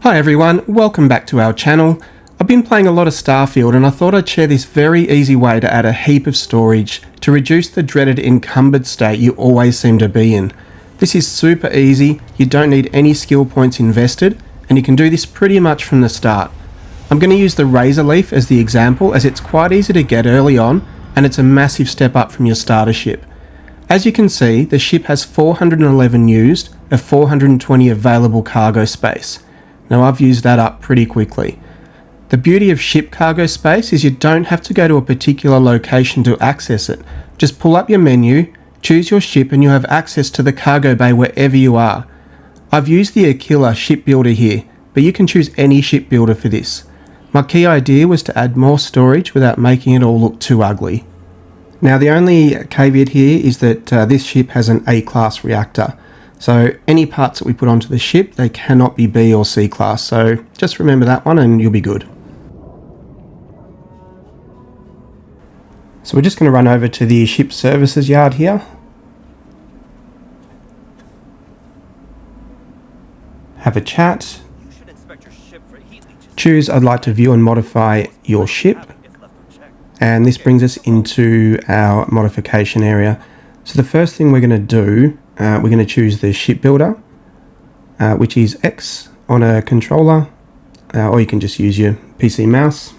Hi everyone, welcome back to our channel. I've been playing a lot of Starfield and I thought I'd share this very easy way to add a heap of storage to reduce the dreaded encumbered state you always seem to be in. This is super easy, you don't need any skill points invested, and you can do this pretty much from the start. I'm going to use the Razor Leaf as the example as it's quite easy to get early on and it's a massive step up from your starter ship. As you can see, the ship has 411 used of 420 available cargo space. Now I've used that up pretty quickly. The beauty of ship cargo space is you don't have to go to a particular location to access it. Just pull up your menu, choose your ship and you have access to the cargo bay wherever you are. I've used the Aquila ship builder here, but you can choose any ship builder for this. My key idea was to add more storage without making it all look too ugly. Now the only caveat here is that this ship has an A-class reactor. So any parts that we put onto the ship, they cannot be B or C class. So just remember that one and you'll be good. So we're just going to run over to the ship services yard here. Have a chat. Choose I'd like to view and modify your ship. And this brings us into our modification area. So the first thing we're going to do, we're going to choose the ship builder, which is X on a controller, or you can just use your PC mouse.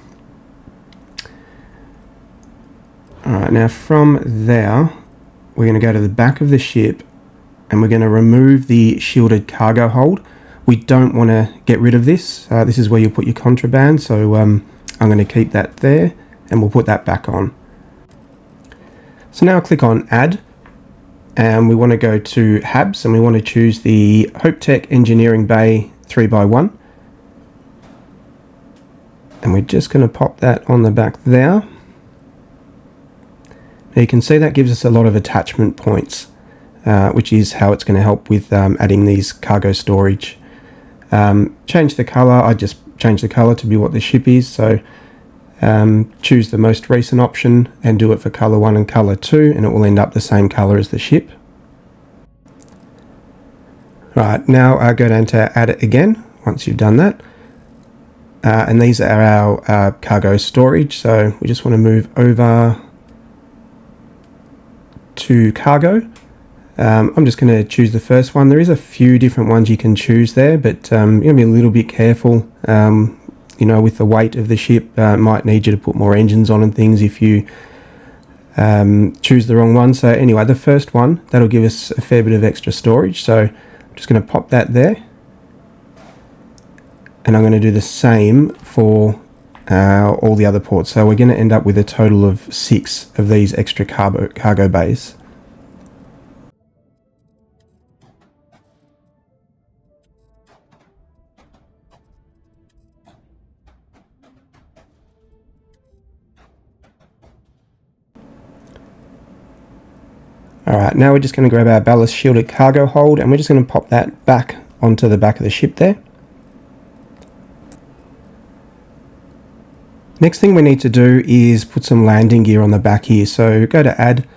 Alright, now from there, we're going to go to the back of the ship and we're going to remove the shielded cargo hold. We don't want to get rid of this. This is where you put your contraband, so I'm going to keep that there and we'll put that back on. So now click on Add. And we want to go to HABs and we want to choose the HopeTech Engineering Bay 3x1. And we're just going to pop that on the back there. Now you can see that gives us a lot of attachment points, which is how it's going to help with adding these cargo storage. Change the color. I just changed the color to be what the ship is. So choose the most recent option and do it for color 1 and color 2 and it will end up the same color as the ship. Right, now go down to add it again once you've done that. And these are our cargo storage, so we just want to move over to cargo. I'm just going to choose the first one. There is a few different ones you can choose there, but you're going to be a little bit careful. You know, with the weight of the ship, it might need you to put more engines on and things if you choose the wrong one. So anyway, the first one, that'll give us a fair bit of extra storage. So I'm just going to pop that there. And I'm going to do the same for all the other ports. So we're going to end up with a total of 6 of these extra cargo bays. Alright, now we're just going to grab our ballast shielded cargo hold and we're just going to pop that back onto the back of the ship there. Next thing we need to do is put some landing gear on the back here. So go to Add,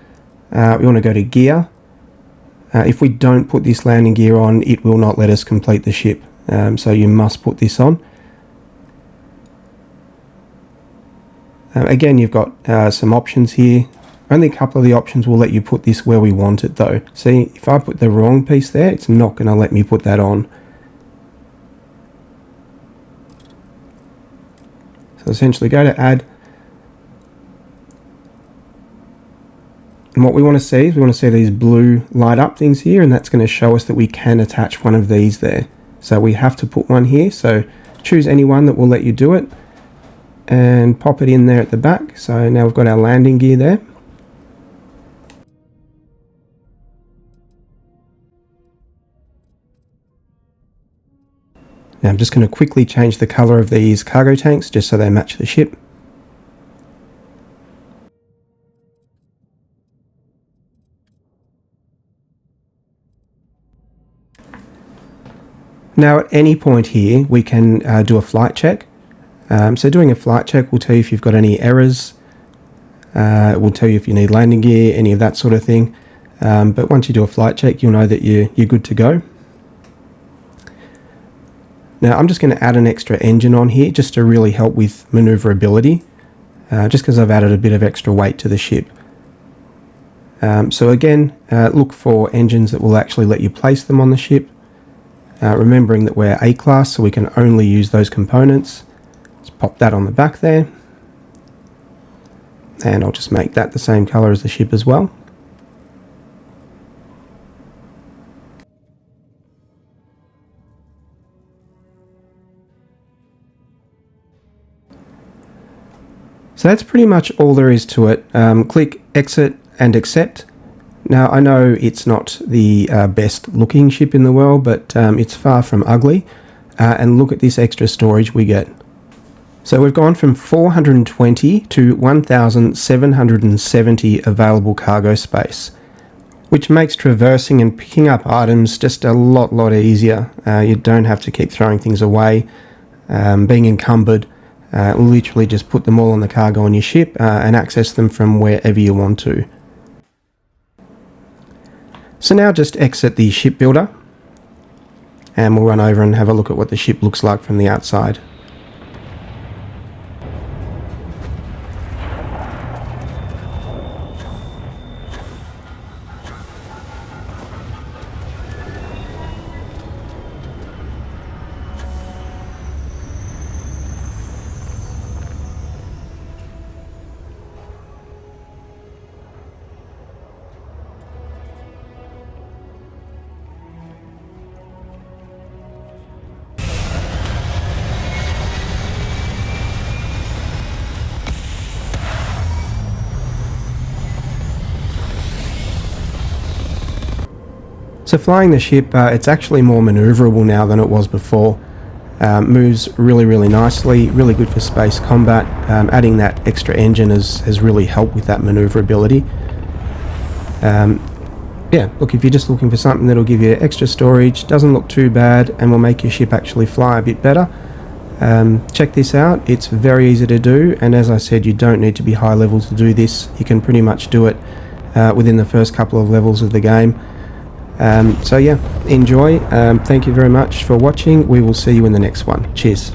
we want to go to Gear. If we don't put this landing gear on, it will not let us complete the ship. So you must put this on. Again, you've got some options here. Only a couple of the options will let you put this where we want it though. See, if I put the wrong piece there, it's not going to let me put that on. So essentially go to Add. And what we want to see is we want to see these blue light up things here, and that's going to show us that we can attach one of these there. So we have to put one here. So choose any one that will let you do it and pop it in there at the back. So now we've got our landing gear there. Now I'm just going to quickly change the color of these cargo tanks just so they match the ship. Now at any point here we can do a flight check. So doing a flight check will tell you if you've got any errors, it will tell you if you need landing gear, any of that sort of thing. But once you do a flight check you'll know that you're good to go. Now I'm just going to add an extra engine on here just to really help with maneuverability, just because I've added a bit of extra weight to the ship. So again, look for engines that will actually let you place them on the ship, remembering that we're A-class, so we can only use those components. Let's pop that on the back there, and I'll just make that the same color as the ship as well. So that's pretty much all there is to it. Click exit and accept. Now I know it's not the best looking ship in the world, but it's far from ugly. And look at this extra storage we get. So we've gone from 420 to 1,770 available cargo space, which makes traversing and picking up items just a lot easier. You don't have to keep throwing things away, being encumbered. Literally just put them all on the cargo on your ship and access them from wherever you want to. So now just exit the ship builder, and we'll run over and have a look at what the ship looks like from the outside. So flying the ship, it's actually more manoeuvrable now than it was before. Moves really nicely, really good for space combat. Adding that extra engine has really helped with that manoeuvrability. Yeah, look, if you're just looking for something that'll give you extra storage, doesn't look too bad, and will make your ship actually fly a bit better, check this out. It's very easy to do, and as I said, you don't need to be high level to do this. You can pretty much do it within the first couple of levels of the game. So yeah, enjoy. Thank you very much for watching. We will see you in the next one. Cheers.